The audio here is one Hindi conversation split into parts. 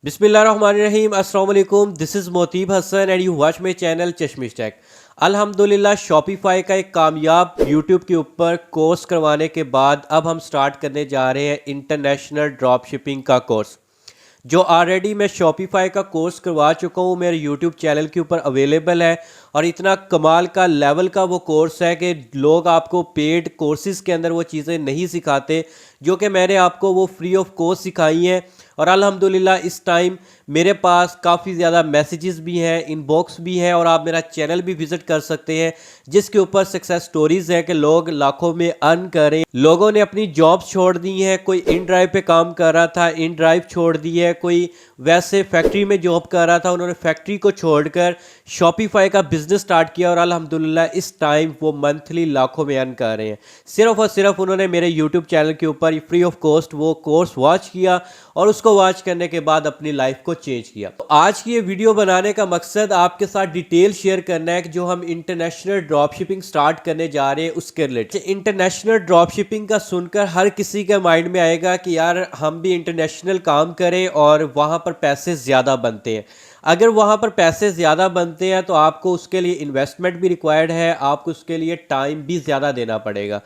बिस्मिल्लाहिर्रहमानिर्रहीम अस्सलाम वालेकुम। This is Motib Hasan and you watch my channel Chashmish tech. अल्हम्दुलिल्लाह शॉपिफाई का एक कामयाब यूट्यूब के ऊपर कोर्स करवाने के बाद अब हम स्टार्ट करने जा रहे हैं इंटरनेशनल ड्रॉप शिपिंग का कोर्स, जो ऑलरेडी मैं शॉपिफाई का कोर्स करवा चुका हूँ, मेरे यूट्यूब चैनल के ऊपर अवेलेबल है। और इतना कमाल का लेवल का वो कोर्स है कि लोग आपको पेड कोर्सेज़ के अंदर वो चीज़ें नहीं सिखाते जो कि मैंने आपको वो फ्री ऑफ कॉस्ट सिखाई हैं। और अल्हम्दुलिल्लाह इस टाइम मेरे पास काफ़ी ज़्यादा मैसेजेस भी हैं, इनबॉक्स भी हैं, और आप मेरा चैनल भी विज़िट कर सकते हैं जिसके ऊपर सक्सेस स्टोरीज़ है कि लोग लाखों में अर्न करें। लोगों ने अपनी जॉब्स छोड़ दी हैं, कोई इन ड्राइव पे काम कर रहा था, इन ड्राइव छोड़ दी है, कोई वैसे फैक्ट्री में जॉब कर रहा था, उन्होंने फैक्ट्री को छोड़कर शॉपिफाई का बिज़नेस स्टार्ट किया और अल्हम्दुलिल्लाह इस टाइम वो मंथली लाखों में अर्न कर रहे हैं। सिर्फ और सिर्फ उन्होंने मेरे यूट्यूब चैनल के ऊपर फ्री ऑफ कॉस्ट वो कोर्स वॉच किया और उसको वॉच करने के बाद अपनी लाइफ को चेंज किया। तो आज की ये वीडियो बनाने का मकसद आपके साथ डिटेल शेयर करना है कि जो हम इंटरनेशनल ड्रॉप शिपिंग स्टार्ट करने जा रहे हैं उसके रिलेटेड। इंटरनेशनल ड्रॉप शिपिंग का सुनकर हर किसी के माइंड में आएगा कि यार हम भी इंटरनेशनल काम करें और वहाँ पर पैसे ज़्यादा बनते हैं। अगर वहाँ पर पैसे ज़्यादा बनते हैं तो आपको उसके लिए इन्वेस्टमेंट भी रिक्वायर्ड है, आपको उसके लिए टाइम भी ज़्यादा देना पड़ेगा।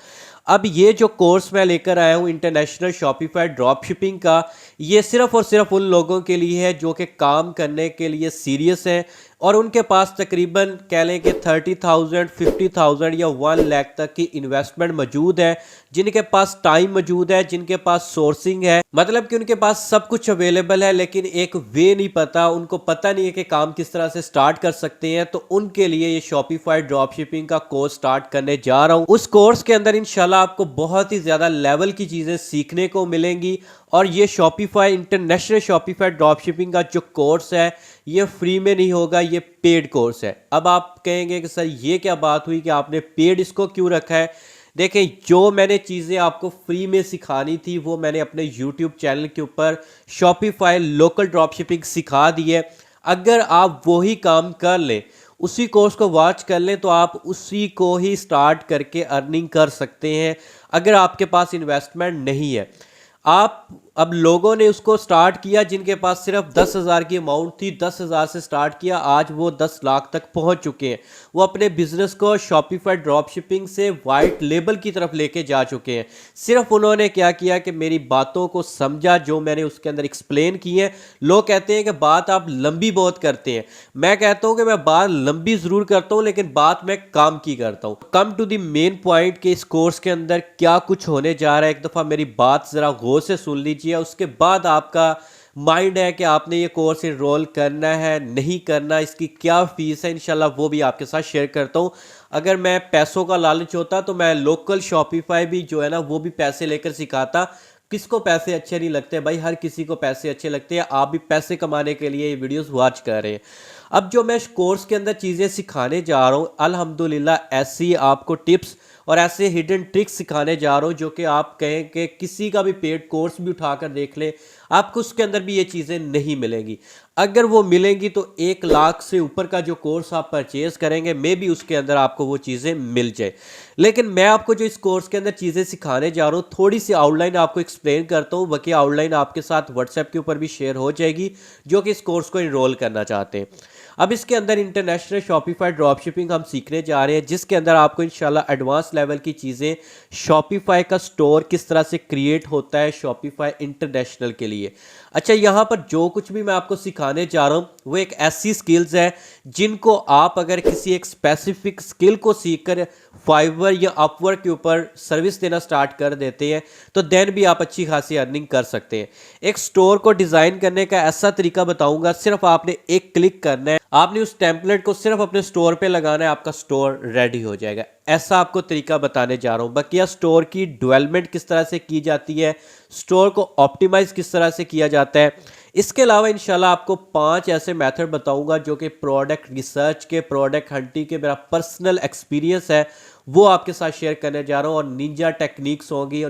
अब ये जो कोर्स मैं लेकर आया हूँ इंटरनेशनल शॉपिफाई ड्रॉप शिपिंग का, ये सिर्फ़ और सिर्फ उन लोगों के लिए है जो कि काम करने के लिए सीरियस हैं और उनके पास तकरीबन कह लें कि 30,000, 50,000 या 1 लाख तक की इन्वेस्टमेंट मौजूद है, जिनके पास टाइम मौजूद है, जिनके पास सोर्सिंग है, मतलब कि उनके पास सब कुछ अवेलेबल है लेकिन एक वे नहीं पता, उनको पता नहीं है कि काम किस तरह से स्टार्ट कर सकते हैं। तो उनके लिए ये शॉपिफाई ड्रॉप शिपिंग का कोर्स स्टार्ट करने जा रहा हूँ। उस कोर्स के अंदर इंशाल्लाह आपको बहुत ही ज़्यादा लेवल की चीज़ें सीखने को मिलेंगी। और ये Shopify international Shopify drop shipping का जो कोर्स है ये फ्री में नहीं होगा, ये पेड कोर्स है। अब आप कहेंगे कि सर ये क्या बात हुई कि आपने पेड इसको क्यों रखा है। देखें, जो मैंने चीज़ें आपको फ्री में सिखानी थी वो मैंने अपने यूट्यूब चैनल के ऊपर शॉपिफाई लोकल ड्रॉप शिपिंग सिखा दी है। अगर आप वही काम कर लें, उसी कोर्स को वॉच कर लें, तो आप उसी को ही स्टार्ट करके अर्निंग कर सकते हैं अगर आपके पास इन्वेस्टमेंट नहीं है। आप अब लोगों ने उसको स्टार्ट किया जिनके पास सिर्फ 10,000 की अमाउंट थी, 10,000 से स्टार्ट किया, आज वो 10 लाख तक पहुंच चुके हैं। वो अपने बिजनेस को शॉपिफाई ड्रॉप शिपिंग से वाइट लेबल की तरफ लेके जा चुके हैं। सिर्फ उन्होंने क्या किया कि मेरी बातों को समझा जो मैंने उसके अंदर एक्सप्लेन की है। लोग कहते हैं कि बात आप लंबी बहुत करते हैं, मैं कहता हूं कि मैं बात लंबी जरूर करता हूं लेकिन बात मैं काम की करता हूं। Come to the main point कि इस कोर्स के अंदर क्या कुछ होने जा रहा है, एक दफ़ा मेरी बात ज़रा गौर से सुन लीजिए, उसके बाद आपका माइंड है कि आपने ये कोर्स इनरोल करना है नहीं करना, इसकी क्या फीस है, इंशाल्लाह वो भी आपके साथ शेयर करता हूँ। अगर मैं पैसों का लालच होता तो मैं लोकल शॉपिफाई भी जो है ना वो भी पैसे लेकर सिखाता। किसको पैसे अच्छे नहीं लगते भाई, हर किसी को पैसे अच्छे लगते हैं। आप भी पैसे कमाने के लिए ये वीडियोस वॉच कर रहे हैं। अब जो मैं इस कोर्स के अंदर चीज़ें सिखाने जा रहा हूँ अल्हम्दुलिल्लाह ऐसी आपको टिप्स और ऐसे हिडन ट्रिक्स सिखाने जा रहा हूँ जो कि आप कहें कि किसी का भी पेड कोर्स भी उठाकर देख ले, आपको उसके अंदर भी ये चीज़ें नहीं मिलेंगी। अगर वो मिलेंगी तो 1 लाख से ऊपर का जो कोर्स आप परचेज करेंगे मे भी उसके अंदर आपको वो चीज़ें मिल जाए। लेकिन मैं आपको जो इस कोर्स के अंदर चीज़ें सिखाने जा रहा हूँ थोड़ी सी आउटलाइन आपको एक्सप्लेन करता हूँ, बाकी आउटलाइन आपके साथ व्हाट्सएप के ऊपर भी शेयर हो जाएगी जो कि इस कोर्स को इनरोल करना चाहते हैं। अब इसके अंदर इंटरनेशनल शॉपिफाई ड्रॉप शिपिंग हम सीखने जा रहे हैं जिसके अंदर आपको इंशाल्लाह एडवांस लेवल की चीज़ें, शॉपिफाई का स्टोर किस तरह से क्रिएट होता है शॉपिफाई इंटरनेशनल के लिए। अच्छा, यहाँ पर जो कुछ भी मैं आपको सिखाने जा रहा हूँ वो एक ऐसी स्किल्स है जिनको आप अगर किसी एक स्पेसिफिक स्किल को सीखकर फाइवर या अपवर्क के ऊपर सर्विस देना स्टार्ट कर देते हैं तो देन भी आप अच्छी खासी अर्निंग कर सकते हैं। एक स्टोर को डिज़ाइन करने का ऐसा तरीका बताऊंगा, सिर्फ आपने एक क्लिक करना है, आपने उस टेम्पलेट को सिर्फ अपने स्टोर पे लगाना है, आपका स्टोर रेडी हो जाएगा। ऐसा आपको तरीका बताने जा रहा हूँ। बाकी स्टोर की डेवलपमेंट किस तरह से की जाती है, स्टोर को ऑप्टिमाइज किस तरह से किया जाता है, इसके अलावा इंशाल्लाह आपको 5 ऐसे मेथड बताऊंगा जो कि प्रोडक्ट रिसर्च के, प्रोडक्ट हंटिंग के मेरा पर्सनल एक्सपीरियंस है वो आपके साथ शेयर करने जा रहा हूँ। और निंजा टेक्निक्स होंगी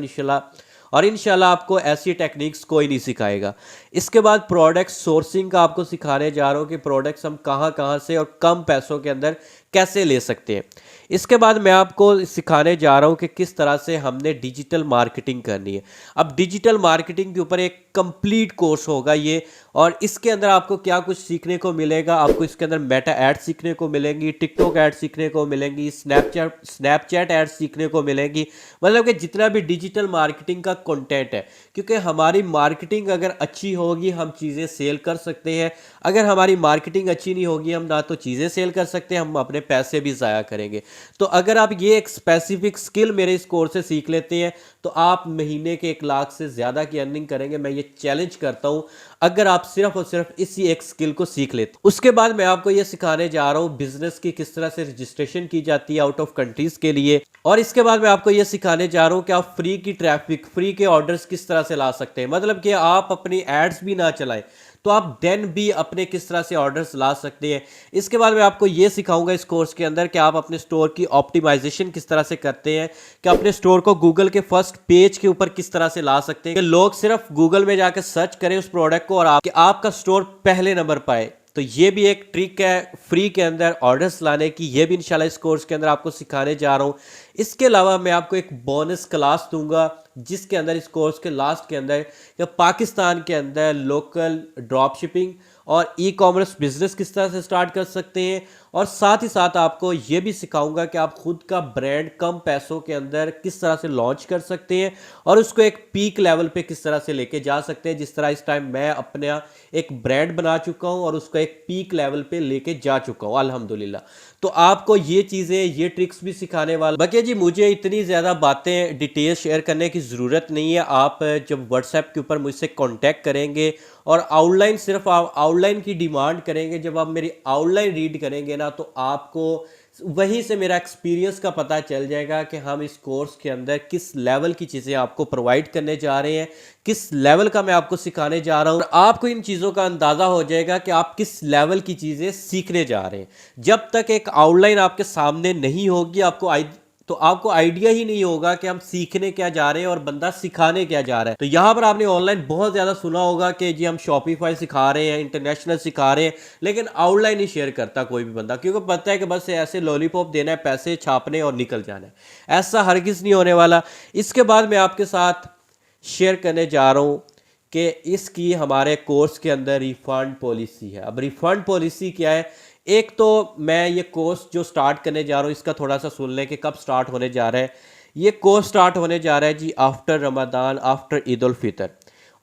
और इंशाल्लाह आपको ऐसी टेक्निक्स कोई नहीं सिखाएगा। इसके बाद प्रोडक्ट सोर्सिंग का आपको सिखाने जा रहा हूँ कि प्रोडक्ट्स हम कहाँ कहाँ से और कम पैसों के अंदर कैसे ले सकते हैं। इसके बाद मैं आपको सिखाने जा रहा हूँ कि किस तरह से हमने डिजिटल मार्केटिंग करनी है। अब डिजिटल मार्केटिंग के ऊपर एक कंप्लीट कोर्स होगा ये, और इसके अंदर आपको क्या कुछ सीखने को मिलेगा। आपको इसके अंदर मेटा ऐड सीखने को मिलेंगी, टिकटॉक ऐड सीखने को मिलेंगी, स्नैपचैट ऐड सीखने को मिलेंगी। मतलब कि जितना भी डिजिटल मार्केटिंग का कंटेंट है, क्योंकि हमारी मार्केटिंग अगर अच्छी होगी हम चीज़ें सेल कर सकते हैं। अगर हमारी मार्केटिंग अच्छी नहीं होगी हम ना तो चीज़ें सेल कर सकते हैं, हम अपने पैसे भी ज़ाया करेंगे। तो अगर आप ये एक स्पेसिफिक स्किल मेरे इस कोर्स से सीख लेते हैं तो आप महीने के 1 लाख से ज़्यादा की अर्निंग करेंगे। मैं ये चैलेंज करता हूँ अगर आप सिर्फ और सिर्फ इसी एक स्किल को सीख लेते। उसके बाद मैं आपको ये सिखाने जा रहा हूँ बिजनेस की किस तरह से रजिस्ट्रेशन की जाती है आउट ऑफ कंट्रीज के लिए। और इसके बाद मैं आपको ये सिखाने जा रहा हूँ कि आप फ्री की ट्रैफिक, फ्री के ऑर्डर्स किस तरह से ला सकते हैं। मतलब कि आप अपनी एड्स भी ना चलाएं तो आप देन भी अपने किस तरह से ऑर्डर्स ला सकते हैं। इसके बाद मैं आपको ये सिखाऊंगा इस कोर्स के अंदर कि आप अपने स्टोर की ऑप्टिमाइजेशन किस तरह से करते हैं, कि अपने स्टोर को गूगल के फर्स्ट पेज के ऊपर किस तरह से ला सकते हैं कि लोग सिर्फ गूगल में जाकर सर्च करें उस प्रोडक्ट को और आपका स्टोर पहले नंबर पाए। तो ये भी एक ट्रिक है फ्री के अंदर ऑर्डर्स लाने की, ये भी इंशाल्लाह इस कोर्स के अंदर आपको सिखाने जा रहा हूँ। इसके अलावा मैं आपको एक बोनस क्लास दूंगा जिसके अंदर इस कोर्स के लास्ट के अंदर या पाकिस्तान के अंदर लोकल ड्रॉप शिपिंग और ई कॉमर्स बिजनेस किस तरह से स्टार्ट कर सकते हैं। और साथ ही साथ आपको ये भी सिखाऊंगा कि आप खुद का ब्रांड कम पैसों के अंदर किस तरह से लॉन्च कर सकते हैं और उसको एक पीक लेवल पे किस तरह से लेके जा सकते हैं। जिस तरह इस टाइम मैं अपना एक ब्रांड बना चुका हूं और उसको एक पीक लेवल पे लेके जा चुका हूं अल्हम्दुलिल्लाह। तो आपको ये चीज़ें, ये ट्रिक्स भी सिखाने वाला। बाकी जी मुझे इतनी ज़्यादा बातें डिटेल शेयर करने की ज़रूरत नहीं है। आप जब व्हाट्सएप के ऊपर मुझसे कांटेक्ट करेंगे और आउटलाइन, सिर्फ आप आउटलाइन की डिमांड करेंगे, जब आप मेरी आउटलाइन रीड करेंगे ना तो आपको वहीं से मेरा एक्सपीरियंस का पता चल जाएगा कि हम इस कोर्स के अंदर किस लेवल की चीज़ें आपको प्रोवाइड करने जा रहे हैं, किस लेवल का मैं आपको सिखाने जा रहा हूं। और आपको इन चीज़ों का अंदाज़ा हो जाएगा कि आप किस लेवल की चीज़ें सीखने जा रहे हैं। जब तक एक आउटलाइन आपके सामने नहीं होगी आपको आइडिया ही नहीं होगा कि हम सीखने क्या जा रहे हैं और बंदा सिखाने क्या जा रहा है। तो यहां पर आपने ऑनलाइन बहुत ज़्यादा सुना होगा कि जी हम शॉपिफाई सिखा रहे हैं, इंटरनेशनल सिखा रहे हैं, लेकिन आउटलाइन नहीं शेयर करता कोई भी बंदा, क्योंकि पता है कि बस ऐसे लॉलीपॉप देना है, पैसे छापने और निकल जाना है। ऐसा हरगिज़ नहीं होने वाला। इसके बाद मैं आपके साथ शेयर करने जा रहा हूँ कि इसकी हमारे कोर्स के अंदर रिफंड पॉलिसी है। अब रिफंड पॉलिसी क्या है, एक तो मैं ये कोर्स जो स्टार्ट करने जा रहा हूँ इसका थोड़ा सा सुन लें कि कब स्टार्ट होने जा रहा है। ये कोर्स स्टार्ट होने जा रहा है जी आफ्टर रमज़ान, आफ्टर ईद उल फितर।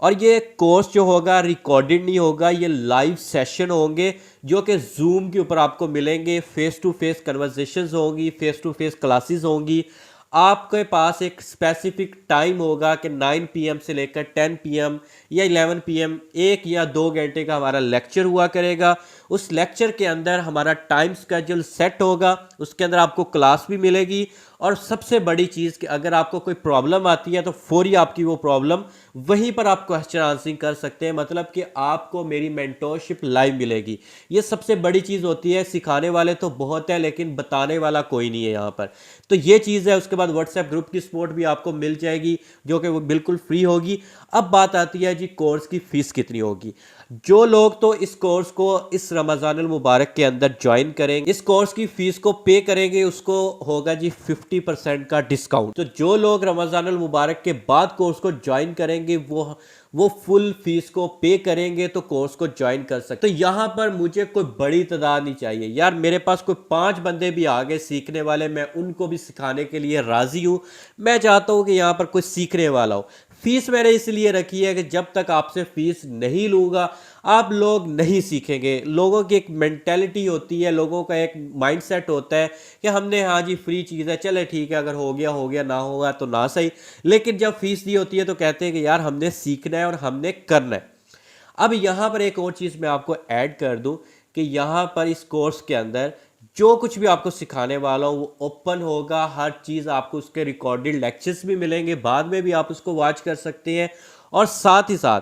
और ये कोर्स जो होगा रिकॉर्डेड नहीं होगा, ये लाइव सेशन होंगे जो कि जूम के ऊपर आपको मिलेंगे। फेस टू फेस कन्वर्सेशंस होंगी, फेस टू फेस क्लासेस होंगी। आपके पास एक स्पेसिफिक टाइम होगा कि 9 PM से लेकर 10 PM या 11 PM 1 या 2 घंटे का हमारा लेक्चर हुआ करेगा। उस लेक्चर के अंदर हमारा टाइम स्केड्यूल सेट होगा, उसके अंदर आपको क्लास भी मिलेगी। और सबसे बड़ी चीज़ कि अगर आपको कोई प्रॉब्लम आती है तो फौरी आपकी वो प्रॉब्लम वहीं पर आप क्वेश्चन आंसरिंग कर सकते हैं। मतलब कि आपको मेरी मेंटोरशिप लाइव मिलेगी। ये सबसे बड़ी चीज़ होती है। सिखाने वाले तो बहुत है लेकिन बताने वाला कोई नहीं है यहाँ पर। तो ये चीज़ है। उसके बाद व्हाट्सएप ग्रुप की सपोर्ट भी आपको मिल जाएगी जो कि वो बिल्कुल फ्री होगी। अब बात आती है जी कोर्स की फ़ीस कितनी होगी। जो लोग तो इस कोर्स को इस रमज़ानुल मुबारक के अंदर ज्वाइन करेंगे, इस कोर्स की फीस को पे करेंगे, उसको होगा जी 50% का डिस्काउंट। तो जो लोग रमज़ानुल मुबारक के बाद कोर्स को ज्वाइन करेंगे वो फुल फीस को पे करेंगे तो कोर्स को ज्वाइन कर सकते। तो यहाँ पर मुझे कोई बड़ी तादाद नहीं चाहिए यार, मेरे पास कोई 5 बंदे भी आ गए सीखने वाले, मैं उनको भी सिखाने के लिए राज़ी हूँ। मैं चाहता हूँ कि यहाँ पर कोई सीखने वाला हो। फीस मैंने इसलिए रखी है कि जब तक आपसे फीस नहीं लूँगा आप लोग नहीं सीखेंगे। लोगों की एक मेंटेलिटी होती है, लोगों का एक माइंडसेट होता है कि हमने हाँ जी फ्री चीज़ है, चले ठीक है, अगर हो गया, ना होगा तो ना सही। लेकिन जब फीस दी होती है तो कहते हैं कि यार हमने सीखना है और हमने करना है। अब यहाँ पर एक और चीज़ मैं आपको ऐड कर दूँ कि यहाँ पर इस कोर्स के अंदर जो कुछ भी आपको सिखाने वाला हूँ वो ओपन होगा। हर चीज़ आपको उसके रिकॉर्डेड लेक्चर्स भी मिलेंगे, बाद में भी आप उसको वॉच कर सकते हैं। और साथ ही साथ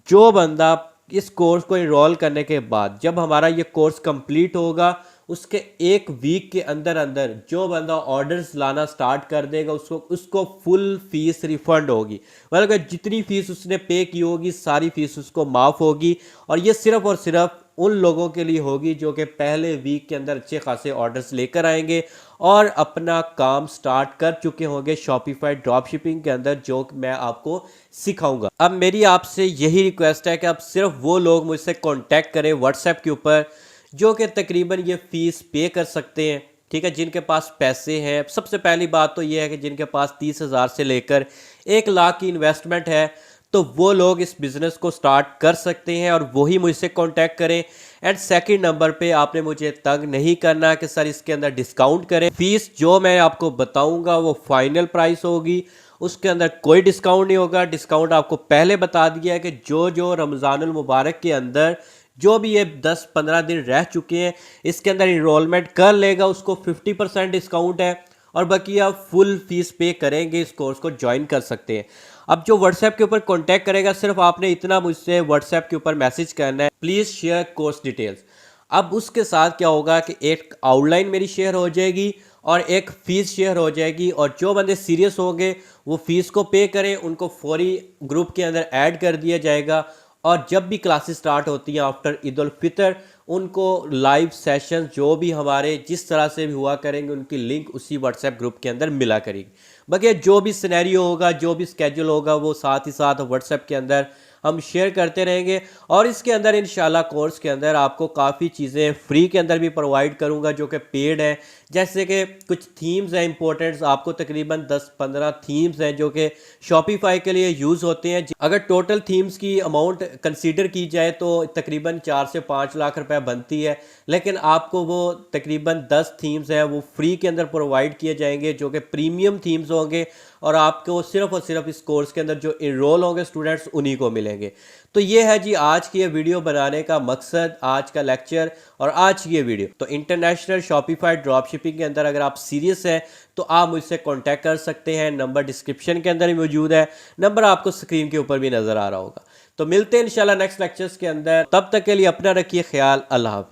जो बंदा इस कोर्स को इनरोल करने के बाद, जब हमारा ये कोर्स कंप्लीट होगा उसके 1 वीक के अंदर अंदर जो बंदा ऑर्डर्स लाना स्टार्ट कर देगा उसको फुल फीस रिफंड होगी। मतलब जितनी फीस उसने पे की होगी सारी फीस उसको माफ़ होगी। और ये सिर्फ और सिर्फ उन लोगों के लिए होगी जो कि पहले वीक के अंदर अच्छे खासे ऑर्डर्स लेकर आएंगे और अपना काम स्टार्ट कर चुके होंगे शॉपिफाई ड्रॉप शिपिंग के अंदर, जो मैं आपको सिखाऊंगा। अब मेरी आपसे यही रिक्वेस्ट है कि आप सिर्फ वो लोग मुझसे कांटेक्ट करें व्हाट्सएप के ऊपर जो कि तकरीबन ये फ़ीस पे कर सकते हैं, ठीक है, जिनके पास पैसे हैं। सबसे पहली बात तो ये है कि जिनके पास 30,000 से लेकर 1 लाख की इन्वेस्टमेंट है, तो वो लोग इस बिज़नेस को स्टार्ट कर सकते हैं और वही मुझसे कांटेक्ट करें। एंड सेकंड नंबर पे आपने मुझे तंग नहीं करना कि सर इसके अंदर डिस्काउंट करें। फीस जो मैं आपको बताऊंगा वो फाइनल प्राइस होगी, उसके अंदर कोई डिस्काउंट नहीं होगा। डिस्काउंट आपको पहले बता दिया है कि जो जो रमज़ानुल मुबारक के अंदर जो भी ये 10-15 दिन रह चुके हैं इसके अंदर इनरोलमेंट कर लेगा उसको 50% डिस्काउंट है, और बाकी आप फुल फीस पे करेंगे इस कोर्स को ज्वाइन कर सकते हैं। अब जो व्हाट्सएप के ऊपर कांटेक्ट करेगा, सिर्फ आपने इतना मुझसे व्हाट्सएप के ऊपर मैसेज करना है, प्लीज़ शेयर कोर्स डिटेल्स। अब उसके साथ क्या होगा कि एक आउटलाइन मेरी शेयर हो जाएगी और एक फ़ीस शेयर हो जाएगी, और जो बंदे सीरियस होंगे वो फ़ीस को पे करें, उनको फौरी ग्रुप के अंदर ऐड कर दिया जाएगा। और जब भी क्लासेस स्टार्ट होती हैं आफ्टर ईद उल फितर, उनको लाइव सेशन जो भी हमारे जिस तरह से भी हुआ करेंगे उनकी लिंक उसी व्हाट्सएप ग्रुप के अंदर मिला करेगी। बाकी जो भी सिनेरियो होगा, जो भी स्केड्यूल होगा, वो साथ ही साथ व्हाट्सएप के अंदर हम शेयर करते रहेंगे। और इसके अंदर इंशाल्लाह कोर्स के अंदर आपको काफ़ी चीज़ें फ्री के अंदर भी प्रोवाइड करूंगा जो कि पेड है, जैसे कि कुछ थीम्स हैं इंपॉर्टेंट्स, आपको तकरीबन 10-15 थीम्स हैं जो कि शॉपिफाई के लिए यूज़ होते हैं। अगर टोटल थीम्स की अमाउंट कंसीडर की जाए तो तकरीबन 4 से 5 लाख रुपए बनती है, लेकिन आपको वो तकरीबन 10 थीम्स हैं वो फ्री के अंदर प्रोवाइड किए जाएंगे जो कि प्रीमियम थीम्स होंगे, और आपको सिर्फ और सिर्फ इस कोर्स के अंदर जो इनरोल होंगे स्टूडेंट्स उन्हीं को मिलेंगे। तो ये है जी आज की ये वीडियो बनाने का मकसद, आज का लेक्चर और आज की ये वीडियो। तो इंटरनेशनल शॉपिफाई ड्रॉप शिपिंग के अंदर अगर आप सीरियस हैं तो आप मुझसे कांटेक्ट कर सकते हैं। नंबर डिस्क्रिप्शन के अंदर ही मौजूद है, नंबर आपको स्क्रीन के ऊपर भी नजर आ रहा होगा। तो मिलते हैं इंशाल्लाह नेक्स्ट लेक्चर्स के अंदर, तब तक के लिए अपना रखिए ख्याल। अल्लाह हाफ़िज़।